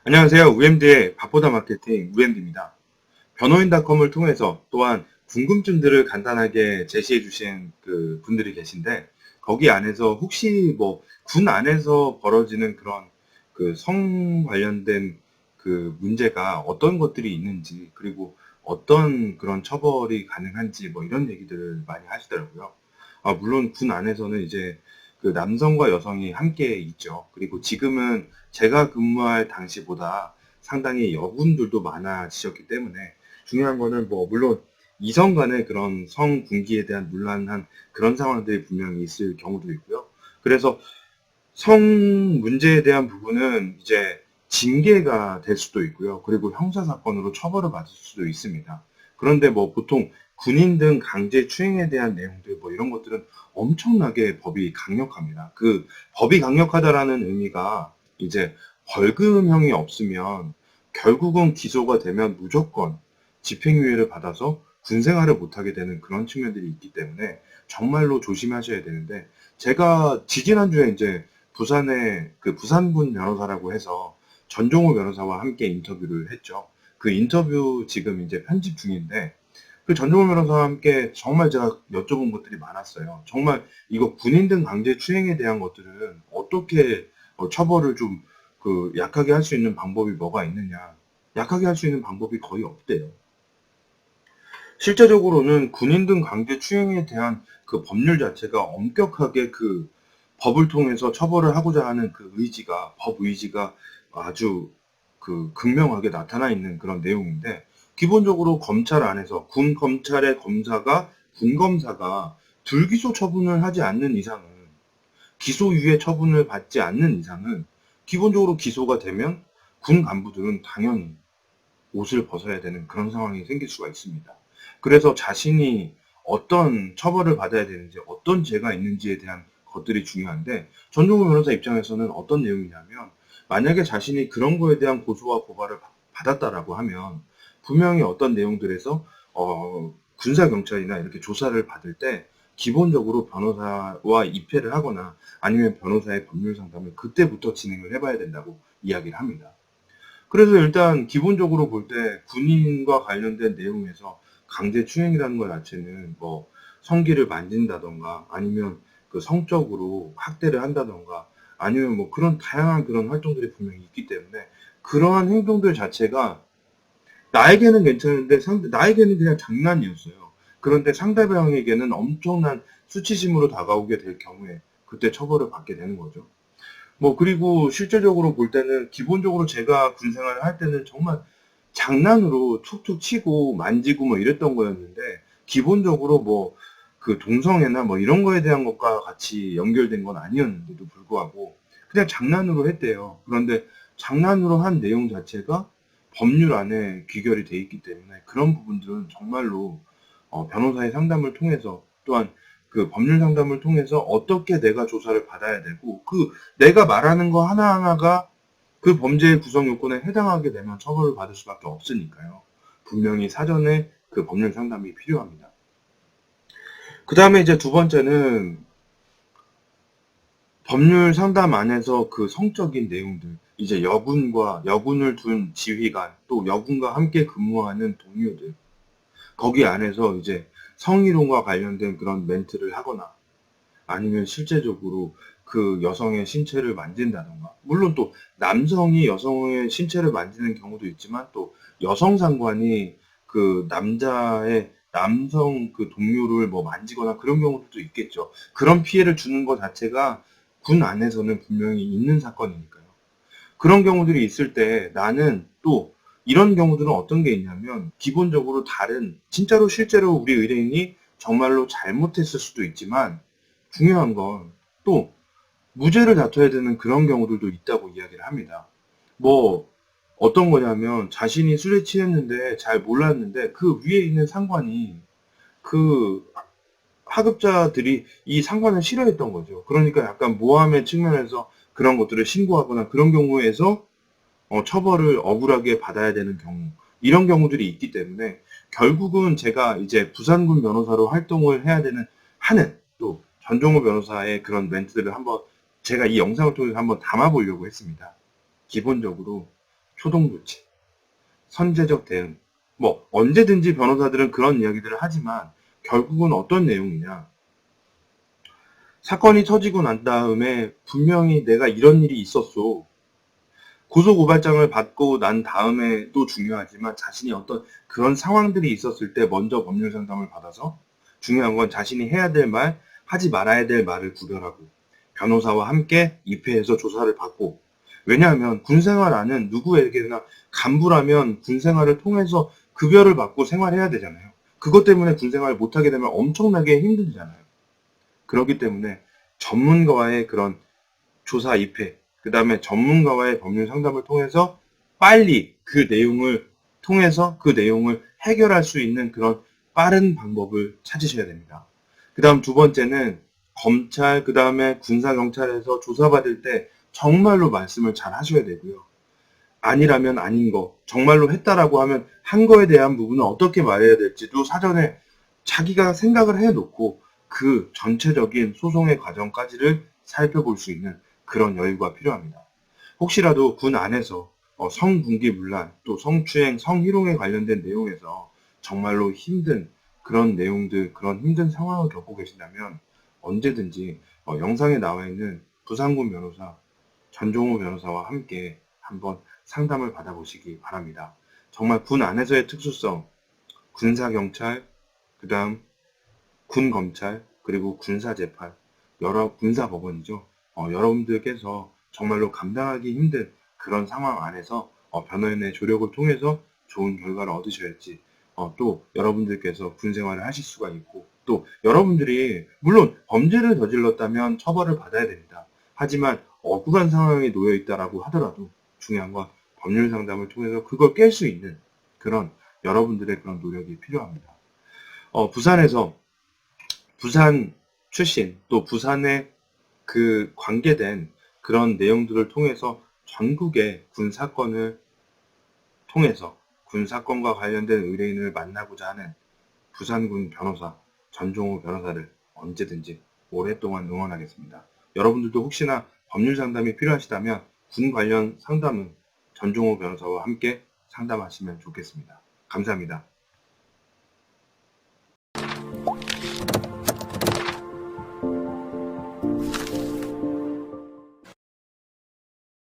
안녕하세요. UMD의 밥보다 마케팅 UMD입니다. 변호인닷컴을 통해서 또한 궁금증들을 간단하게 제시해 주신 그 분들이 계신데 거기 안에서 혹시 뭐 군 안에서 벌어지는 그런 그 성 관련된 그 문제가 어떤 것들이 있는지 그리고 어떤 그런 처벌이 가능한지 뭐 이런 얘기들을 많이 하시더라고요. 물론 군 안에서는 이제 그 남성과 여성이 함께 있죠. 그리고 지금은 제가 근무할 당시보다 상당히 여군들도 많아지셨기 때문에 중요한 거는 뭐 물론 이성 간의 그런 성분기에 대한 문란한 그런 상황들이 분명히 있을 경우도 있고요. 그래서 성 문제에 대한 부분은 이제 징계가 될 수도 있고요. 그리고 형사사건으로 처벌을 받을 수도 있습니다. 그런데 뭐 보통 군인 등 강제 추행에 대한 내용들 뭐 이런 것들은 엄청나게 법이 강력합니다. 그 법이 강력하다라는 의미가 이제 벌금형이 없으면 결국은 기소가 되면 무조건 집행유예를 받아서 군생활을 못하게 되는 그런 측면들이 있기 때문에 정말로 조심하셔야 되는데 제가 지지난주에 이제 부산에 그 부산군 변호사라고 해서 전종호 변호사와 함께 인터뷰를 했죠. 그 인터뷰 지금 이제 편집 중인데 그 전종호 변호사와 함께 정말 제가 여쭤본 것들이 많았어요. 정말 이거 군인 등 강제 추행에 대한 것들은 어떻게 처벌을 좀 그 약하게 할 수 있는 방법이 뭐가 있느냐. 약하게 할 수 있는 방법이 거의 없대요. 실제적으로는 군인 등 강제 추행에 대한 그 법률 자체가 엄격하게 그 법을 통해서 처벌을 하고자 하는 그 의지가, 법 의지가 아주 그 극명하게 나타나 있는 그런 내용인데, 기본적으로 검찰 안에서 군 검찰의 검사가, 군 검사가 불기소 처분을 하지 않는 이상은, 기소유예 처분을 받지 않는 이상은, 기본적으로 기소가 되면 군 간부들은 당연히 옷을 벗어야 되는 그런 상황이 생길 수가 있습니다. 그래서 자신이 어떤 처벌을 받아야 되는지, 어떤 죄가 있는지에 대한 것들이 중요한데, 전종호 변호사 입장에서는 어떤 내용이냐면, 만약에 자신이 그런 거에 대한 고소와 고발을 받았다라고 하면, 분명히 어떤 내용들에서, 군사경찰이나 이렇게 조사를 받을 때, 기본적으로 변호사와 입회를 하거나 아니면 변호사의 법률 상담을 그때부터 진행을 해봐야 된다고 이야기를 합니다. 그래서 일단 기본적으로 볼 때 군인과 관련된 내용에서 강제추행이라는 것 자체는 뭐 성기를 만진다던가 아니면 그 성적으로 학대를 한다던가 아니면 뭐 그런 다양한 그런 활동들이 분명히 있기 때문에 그러한 행동들 자체가 나에게는 괜찮은데 나에게는 그냥 장난이었어요. 그런데 상대방에게는 엄청난 수치심으로 다가오게 될 경우에 그때 처벌을 받게 되는 거죠. 뭐 그리고 실제적으로 볼 때는 기본적으로 제가 군 생활을 할 때는 정말 장난으로 툭툭 치고 만지고 뭐 이랬던 거였는데 기본적으로 뭐 그 동성애나 뭐 이런 거에 대한 것과 같이 연결된 건 아니었는데도 불구하고 그냥 장난으로 했대요. 그런데 장난으로 한 내용 자체가 법률 안에 귀결이 돼 있기 때문에 그런 부분들은 정말로 변호사의 상담을 통해서 또한 그 법률 상담을 통해서 어떻게 내가 조사를 받아야 되고 그 내가 말하는 거 하나하나가 그 범죄의 구성 요건에 해당하게 되면 처벌을 받을 수밖에 없으니까요. 분명히 사전에 그 법률 상담이 필요합니다. 그 다음에 이제 두 번째는 법률 상담 안에서 그 성적인 내용들, 이제 여군을 둔 지휘관, 또 여군과 함께 근무하는 동료들, 거기 안에서 이제 성희롱과 관련된 그런 멘트를 하거나 아니면 실제적으로 그 여성의 신체를 만진다던가, 물론 또 남성이 여성의 신체를 만지는 경우도 있지만 또 여성 상관이 그 남성 그 동료를 뭐 만지거나 그런 경우도 있겠죠. 그런 피해를 주는 것 자체가 군 안에서는 분명히 있는 사건이니까요. 그런 경우들이 있을 때 나는 또 이런 경우들은 어떤 게 있냐면 기본적으로 진짜로 실제로 우리 의뢰인이 정말로 잘못했을 수도 있지만 중요한 건 또 무죄를 다퉈야 되는 그런 경우들도 있다고 이야기를 합니다. 뭐 어떤 거냐면 자신이 술에 취했는데 잘 몰랐는데 그 위에 있는 상관이 그 하급자들이 이 상관을 싫어했던 거죠. 그러니까 약간 모함의 측면에서 그런 것들을 신고하거나 그런 경우에서 처벌을 억울하게 받아야 되는 경우, 이런 경우들이 있기 때문에 결국은 제가 이제 부산군 변호사로 활동을 해야 되는 한은 또 전종호 변호사의 그런 멘트들을 한번 제가 이 영상을 통해서 한번 담아보려고 했습니다. 기본적으로 초동조치, 선제적 대응, 뭐 언제든지 변호사들은 그런 이야기들을 하지만 결국은 어떤 내용이냐. 사건이 터지고 난 다음에 분명히 내가 이런 일이 있었어. 고소고발장을 받고 난 다음에도 중요하지만 자신이 어떤 그런 상황들이 있었을 때 먼저 법률 상담을 받아서 중요한 건 자신이 해야 될 말, 하지 말아야 될 말을 구별하고 변호사와 함께 입회해서 조사를 받고 왜냐하면 군생활하는 누구에게나 간부라면 군생활을 통해서 급여를 받고 생활해야 되잖아요. 그것 때문에 군생활을 못하게 되면 엄청나게 힘들잖아요. 그렇기 때문에 전문가와의 그런 조사 입회, 그 다음에 전문가와의 법률 상담을 통해서 빨리 그 내용을 통해서 그 내용을 해결할 수 있는 그런 빠른 방법을 찾으셔야 됩니다. 그 다음 두 번째는 검찰, 그 다음에 군사경찰에서 조사받을 때 정말로 말씀을 잘 하셔야 되고요. 아니라면 아닌 거, 정말로 했다라고 하면 한 거에 대한 부분은 어떻게 말해야 될지도 사전에 자기가 생각을 해놓고 그 전체적인 소송의 과정까지를 살펴볼 수 있는 그런 여유가 필요합니다. 혹시라도 군 안에서 성군기문란, 또 성추행, 성희롱에 관련된 내용에서 정말로 힘든 그런 내용들, 그런 힘든 상황을 겪고 계신다면 언제든지 영상에 나와 있는 부산군 변호사 전종호 변호사와 함께 한번 상담을 받아보시기 바랍니다. 정말 군 안에서의 특수성, 군사경찰, 그 다음 군검찰, 그리고 군사재판, 여러 군사법원이죠. 여러분들께서 정말로 감당하기 힘든 그런 상황 안에서 변호인의 조력을 통해서 좋은 결과를 얻으셔야지 또 여러분들께서 군 생활을 하실 수가 있고 또 여러분들이 물론 범죄를 저질렀다면 처벌을 받아야 됩니다. 하지만 억울한 상황에 놓여 있다라고 하더라도 중요한 건 법률 상담을 통해서 그걸 깰 수 있는 그런 여러분들의 그런 노력이 필요합니다. 부산에서 부산 출신 또 부산에 그 관계된 그런 내용들을 통해서 전국의 군 사건을 통해서 군 사건과 관련된 의뢰인을 만나고자 하는 부산군 변호사 전종호 변호사를 언제든지 오랫동안 응원하겠습니다. 여러분들도 혹시나 법률 상담이 필요하시다면 군 관련 상담은 전종호 변호사와 함께 상담하시면 좋겠습니다. 감사합니다.